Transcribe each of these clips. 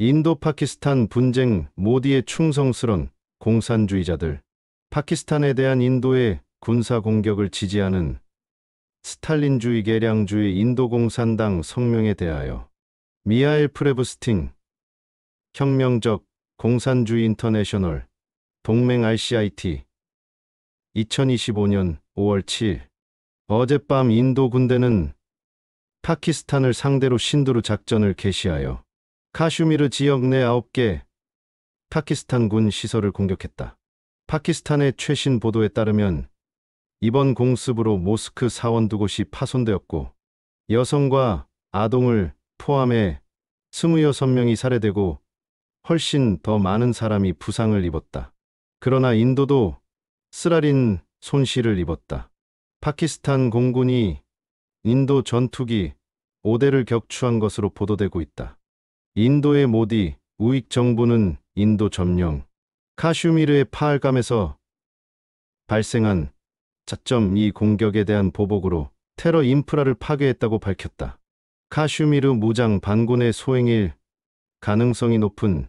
인도 파키스탄 분쟁 모디의 충성스런 공산주의자들. 파키스탄에 대한 인도의 군사 공격을 지지하는 스탈린주의 개량주의 인도공산당 성명에 대하여 미하일 프레브스팅 혁명적 공산주의 인터내셔널 동맹 RCIT 2025년 5월 7일 어젯밤 인도 군대는 파키스탄을 상대로 신두르 작전을 개시하여 카슈미르 지역 내 9개 파키스탄 군 시설을 공격했다. 파키스탄의 최신 보도에 따르면 이번 공습으로 모스크 사원 2곳이 파손되었고 여성과 아동을 포함해 26명이 살해되고 훨씬 더 많은 사람이 부상을 입었다. 그러나 인도도 쓰라린 손실을 입었다. 파키스탄 공군이 인도 전투기 5대를 격추한 것으로 보도되고 있다. 인도의 모디 우익 정부는 인도 점령 카슈미르의 파할감에서 발생한 4.2 공격에 대한 보복으로 테러 인프라를 파괴했다고 밝혔다. 카슈미르 무장 반군의 소행일 가능성이 높은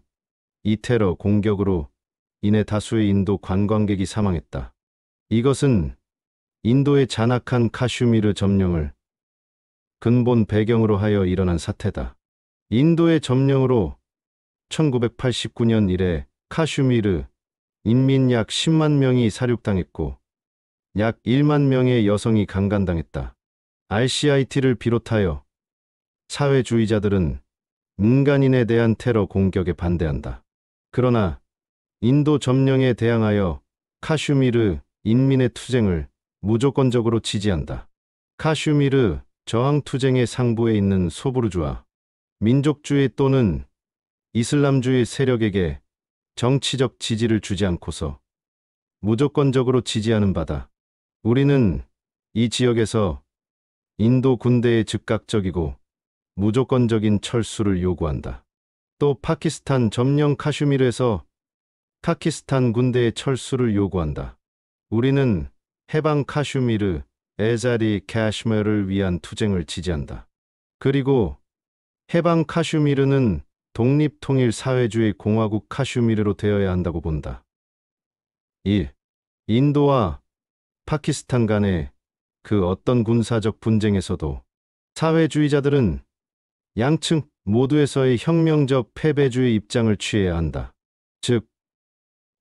이 테러 공격으로 인해 다수의 인도 관광객이 사망했다. 이것은 인도의 잔악한 카슈미르 점령을 근본 배경으로 하여 일어난 사태다. 인도의 점령으로 1989년 이래 카슈미르 인민 약 10만 명이 살육당했고 약 1만 명의 여성이 강간당했다. RCIT를 비롯하여 사회주의자들은 민간인에 대한 테러 공격에 반대한다. 그러나 인도 점령에 대항하여 카슈미르 인민의 투쟁을 무조건적으로 지지한다. 카슈미르 저항투쟁의 상부에 있는 소부르주아 민족주의 또는 이슬람주의 세력에게 정치적 지지를 주지 않고서 무조건적으로 지지하는 바다. 우리는 이 지역에서 인도 군대의 즉각적이고 무조건적인 철수를 요구한다. 또 파키스탄 점령 카슈미르에서 파키스탄 군대의 철수를 요구한다. 우리는 해방 카슈미르, 에자리 캐시메르를 위한 투쟁을 지지한다. 그리고 해방 카슈미르는 독립통일사회주의 공화국 카슈미르로 되어야 한다고 본다. 1. 인도와 파키스탄 간의 그 어떤 군사적 분쟁에서도 사회주의자들은 양측 모두에서의 혁명적 패배주의 입장을 취해야 한다. 즉,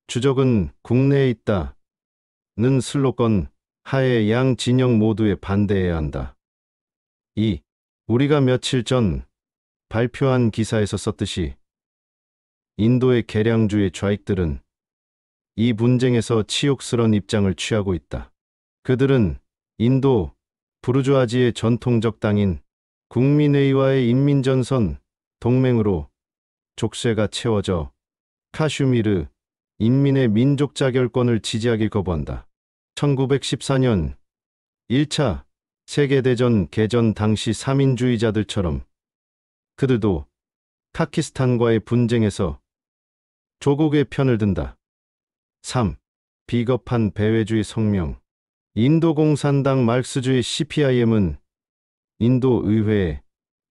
주적은 국내에 있다는 슬로건 하에 양 진영 모두에 반대해야 한다. 2. 우리가 며칠 전 발표한 기사에서 썼듯이 인도의 개량주의 좌익들은 이 분쟁에서 치욕스런 입장을 취하고 있다. 그들은 인도 부르주아지의 전통적 당인 국민회의와의 인민전선 동맹으로 족쇄가 채워져 카슈미르 인민의 민족 자결권을 지지하길 거부한다. 1914년 1차 세계대전 개전 당시 삼인주의자들처럼 그들도 파키스탄과의 분쟁에서 조국의 편을 든다. 3. 비겁한 배회주의 성명. 인도 공산당 말크스주의 CPIM은 인도 의회에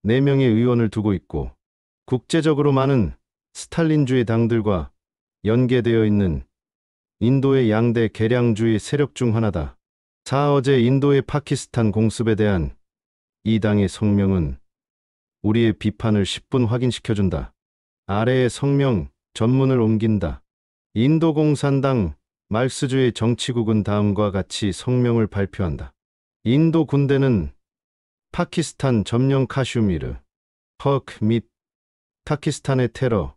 4명의 의원을 두고 있고 국제적으로 많은 스탈린주의 당들과 연계되어 있는 인도의 양대 개량주의 세력 중 하나다. 4. 어제 인도의 파키스탄 공습에 대한 이 당의 성명은 우리의 비판을 10분 확인시켜준다. 아래의 성명 전문을 옮긴다. 인도 공산당 말크스주의 정치국은 다음과 같이 성명을 발표한다. 인도 군대는 파키스탄 점령 카슈미르, 허크 및 파키스탄의 테러,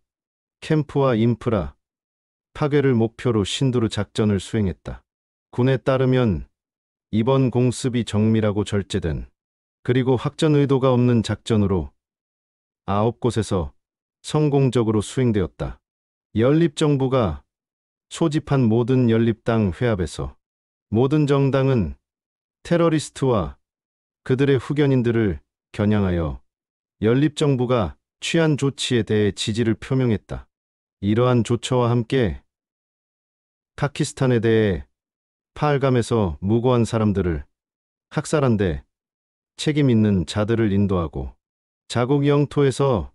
캠프와 인프라, 파괴를 목표로 신두르 작전을 수행했다. 군에 따르면 이번 공습이 정밀하고 절제된 그리고 확전 의도가 없는 작전으로 9곳에서 성공적으로 수행되었다. 연립정부가 소집한 모든 연립당 회합에서 모든 정당은 테러리스트와 그들의 후견인들을 겨냥하여 연립정부가 취한 조치에 대해 지지를 표명했다. 이러한 조처와 함께 파키스탄에 대해 파할감에서 무고한 사람들을 학살한 데 책임 있는 자들을 인도하고 자국 영토에서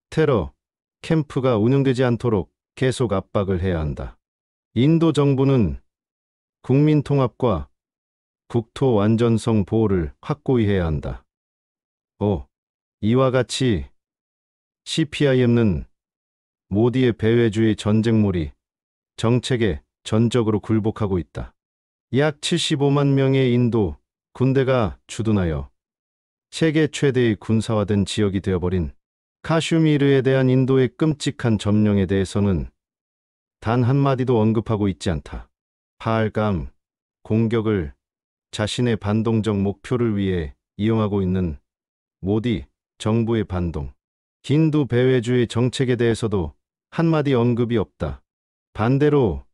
테러, 캠프가 운영되지 않도록 계속 압박을 해야 한다. 인도 정부는 국민 통합과 국토 완전성 보호를 확고히 해야 한다. 5. 이와 같이 CPIM은 모디의 배회주의 전쟁몰이 정책에 전적으로 굴복하고 있다. 약 75만 명의 인도 군대가 주둔하여 세계 최대의 군사화된 지역이 되어버린 카슈미르에 대한 인도의 끔찍한 점령에 대해서는 단 한마디도 언급하고 있지 않다. 파알감 공격을 자신의 반동적 목표를 위해 이용하고 있는 모디 정부의 반동, 힌두 배회주의 정책에 대해서도 한마디 언급이 없다. 반대로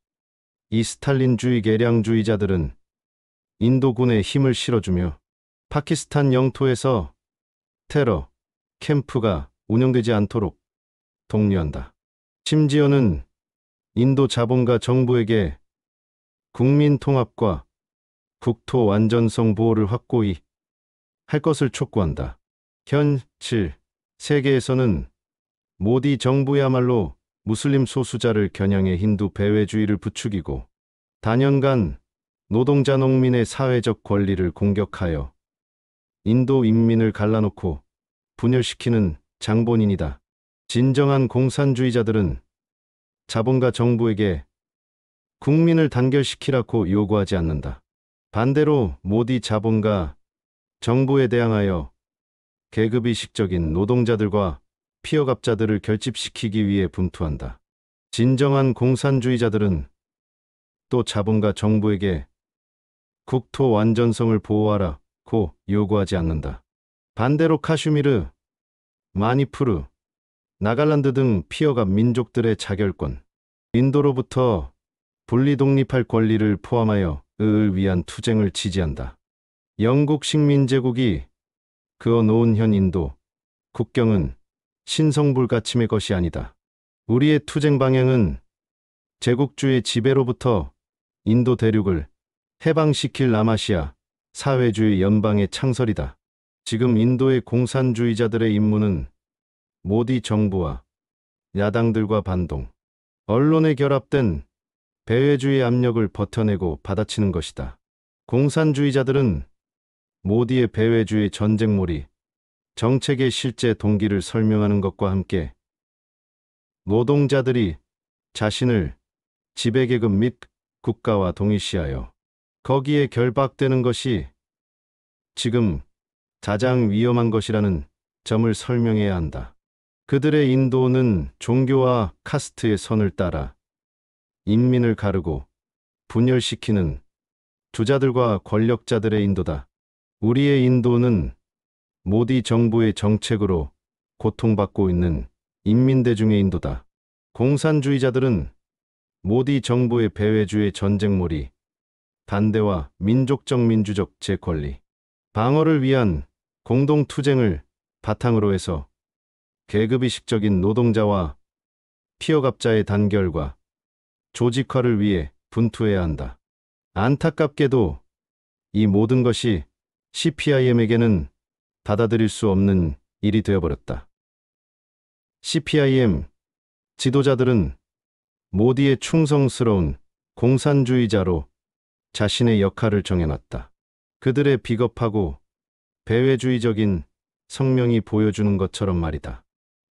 이 스탈린주의 개량주의자들은 인도군에 힘을 실어주며 파키스탄 영토에서 테러 캠프가 운영되지 않도록 독려한다. 심지어는 인도 자본가 정부에게 국민 통합과 국토 완전성 보호를 확고히 할 것을 촉구한다. 현실 세계에서는 모디 정부야말로 무슬림 소수자를 겨냥해 힌두 배회주의를 부추기고 단연간 노동자 농민의 사회적 권리를 공격하여 인도 인민을 갈라놓고 분열시키는 장본인이다. 진정한 공산주의자들은 자본가 정부에게 국민을 단결시키라고 요구하지 않는다. 반대로 모디 자본가 정부에 대항하여 계급이식적인 노동자들과 피어갑자들을 결집시키기 위해 분투한다. 진정한 공산주의자들은 또 자본가 정부에게 국토 완전성을 보호하라고 요구하지 않는다. 반대로 카슈미르, 마니푸르, 나갈란드 등 피어갑 민족들의 자결권, 인도로부터 분리 독립할 권리를 포함하여 을 위한 투쟁을 지지한다. 영국 식민제국이 그어놓은 현 인도 국경은 신성불가침의 것이 아니다. 우리의 투쟁 방향은 제국주의 지배로부터 인도 대륙을 해방시킬 남아시아 사회주의 연방의 창설이다. 지금 인도의 공산주의자들의 임무는 모디 정부와 야당들과 반동, 언론에 결합된 배회주의 압력을 버텨내고 받아치는 것이다. 공산주의자들은 모디의 배회주의 전쟁몰이 정책의 실제 동기를 설명하는 것과 함께 노동자들이 자신을 지배계급 및 국가와 동일시하여 거기에 결박되는 것이 지금 가장 위험한 것이라는 점을 설명해야 한다. 그들의 인도는 종교와 카스트의 선을 따라 인민을 가르고 분열시키는 주자들과 권력자들의 인도다. 우리의 인도는 모디 정부의 정책으로 고통받고 있는 인민대중의 인도다. 공산주의자들은 모디 정부의 배회주의 전쟁몰이 반대와 민족적 민주적 재권리 방어를 위한 공동투쟁을 바탕으로 해서 계급이식적인 노동자와 피어갑자의 단결과 조직화를 위해 분투해야 한다. 안타깝게도 이 모든 것이 CPIM에게는 받아들일 수 없는 일이 되어버렸다. CPIM 지도자들은 모디의 충성스러운 공산주의자로 자신의 역할을 정해놨다. 그들의 비겁하고 배회주의적인 성명이 보여주는 것처럼 말이다.